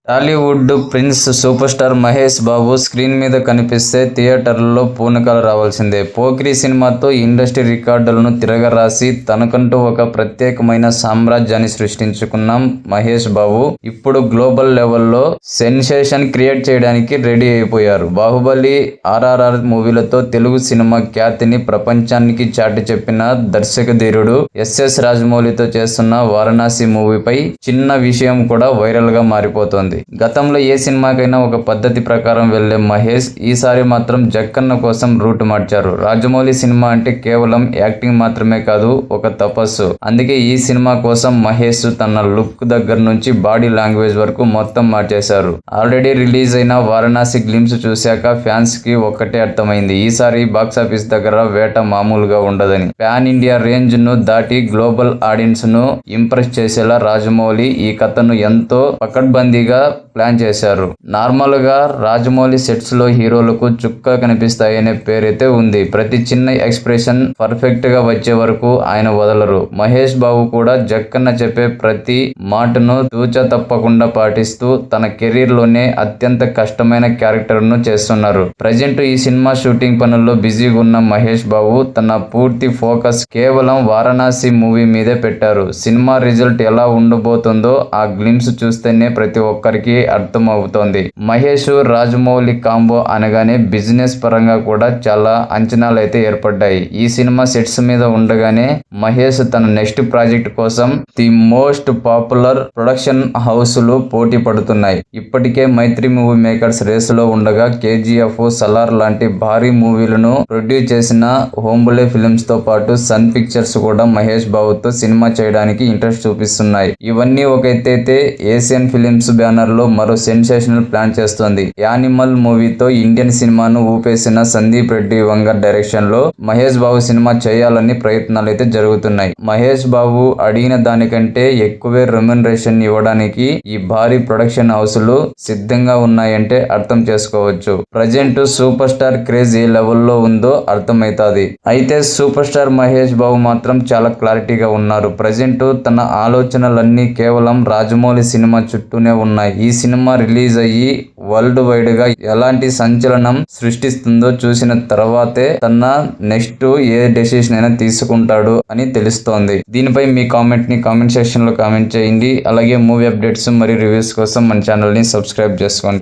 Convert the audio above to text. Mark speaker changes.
Speaker 1: Tollywood prince super star Mahesh Babu screen మీద కనిపిస్తే థియేటర్లలో పూనకాలు రావాల్సిందే. పోకిరి సినిమాతో ఇండస్ట్రీ రికార్డులను తిరగరాసి తనకంటూ ఒక ప్రత్యేకమైన సామ్రాజ్యాన్ని సృష్టించుకున్న మహేష్ బాబు ఇప్పుడు గ్లోబల్ లెవెల్లో సెన్సేషన్ క్రియేట్ చేయడానికి రెడీ అయిపోయారు. బాహుబలి, RRR మూవీలతో తెలుగు సినిమా ఖ్యాతిని ప్రపంచానికి చాటి చెప్పిన దర్శకధీరుడు SS రాజమౌళితో చేస్తున్న వారణాసి మూవీపై చిన్న విషయం కూడా వైరల్ గా మారిపోతోంది. గతంలో ఏ సినిమాకైనా ఒక పద్ధతి ప్రకారం వెళ్లే మహేష్ ఈసారి మాత్రం జక్కన్న కోసం రూట్ మార్చారు. రాజమౌళి సినిమా అంటే కేవలం యాక్టింగ్ మాత్రమే కాదు, ఒక తపస్సు. అందుకే ఈ సినిమా కోసం మహేష్ తన లుక్ దగ్గర నుంచి బాడీ లాంగ్వేజ్ వరకు మొత్తం మార్చేశారు. ఆల్రెడీ రిలీజ్ అయిన వారణాసి గ్లిమ్స్ చూశాక ఫ్యాన్స్ కి ఒక్కటే అర్థమైంది, ఈసారి బాక్సాఫీస్ దగ్గర వేట మామూలుగా ఉండదని. పాన్ ఇండియా రేంజ్ ను దాటి గ్లోబల్ ఆడియన్స్ ను ఇంప్రెస్ చేసేలా రాజమౌళి ఈ కథను ఎంతో పకడ్బందీగా ప్లాన్ చేశారు. నార్మల్ గా రాజమౌళి సెట్స్ లో హీరోలకు చుక్క కనిపిస్తాయనే పేరైతే ఉంది. ప్రతి చిన్న ఎక్స్ప్రెషన్ పర్ఫెక్ట్ గా వచ్చే వరకు ఆయన వదలరు. మహేష్ బాబు కూడా జక్కన్న చెప్పే ప్రతి మాటను తూచా తప్పకుండా పాటిస్తూ తన కెరీర్ లోనే అత్యంత కష్టమైన క్యారెక్టర్ ను చేస్తున్నారు. ప్రజెంట్ ఈ సినిమా షూటింగ్ పనుల్లో బిజీగా ఉన్న మహేష్ బాబు తన పూర్తి ఫోకస్ కేవలం వారణాసి మూవీ మీదే పెట్టారు. సినిమా రిజల్ట్ ఎలా ఉండబోతుందో ఆ గ్లిమ్స్ చూస్తేనే ప్రతి ఒక్కరికి అర్థం అవుతోంది. మహేష్ రాజమౌళి కాంబో అనగానే బిజినెస్ పరంగా కూడా చాలా అంచనాలు అయితే ఏర్పడ్డాయి. ఈ సినిమా సెట్స్ మీద ఉండగానే మహేష్ తన నెక్స్ట్ ప్రాజెక్ట్ కోసం ది మోస్ట్ పాపులర్ ప్రొడక్షన్ హౌస్లు పోటీ పడుతున్నాయి. ఇప్పటికే మైత్రి మూవీ మేకర్స్ రేసులో ఉండగా KGF, సలార్ లాంటి భారీ మూవీలను ప్రొడ్యూస్ చేసిన హోంబులే ఫిల్మ్స్ తో పాటు సన్ పిక్చర్స్ కూడా మహేష్ బాబుతో సినిమా చేయడానికి ఇంట్రెస్ట్ చూపిస్తున్నాయి. ఇవన్నీ ఒక ఎత్తైతే ఏషియన్ ఫిలిమ్స్ బ్యానర్ లో మరో సెన్సేషనల్ ప్లాన్ చేస్తోంది. యానిమల్ మూవీతో ఇండియన్ సినిమాను ఊపేసిన సందీప్ రెడ్డి వంగర్ డైరెక్షన్ లో మహేష్ బాబు సినిమా చేయాలని ప్రయత్నాలు అయితే జరుగుతున్నాయి. మహేష్ బాబు అడిగిన దానికంటే ఎక్కువే రెమ్యునరేషన్ ఇవ్వడానికి ఈ భారీ ప్రొడక్షన్ హౌస్లు సిద్ధంగా ఉన్నాయంటే అర్థం చేసుకోవచ్చు. ప్రజెంట్ సూపర్ స్టార్ క్రేజ్ ఏ లెవెల్లో ఉందో అర్థమైతాది. అయితే సూపర్ స్టార్ మహేష్ బాబు మాత్రం చాలా క్లారిటీగా ఉన్నారు. ప్రజెంట్ తన ఆలోచనలన్నీ కేవలం రాజమౌళి సినిమా చుట్టూనే ఉన్నాయి. ఈ సినిమా రిలీజ్ అయ్యి వరల్డ్ వైడ్ గా ఎలాంటి సంచలనం సృష్టిస్తుందో చూసిన తర్వాతే తన నెక్స్ట్ ఏ డెసిషన్ అయినా తీసుకుంటాడు అని తెలుస్తోంది. దీనిపై మీ కామెంట్ సెక్షన్ లో కామెంట్ చేయండి. అలాగే మూవీ అప్డేట్స్ మరియు రివ్యూస్ కోసం మన ఛానల్ ని సబ్స్క్రైబ్ చేసుకోండి.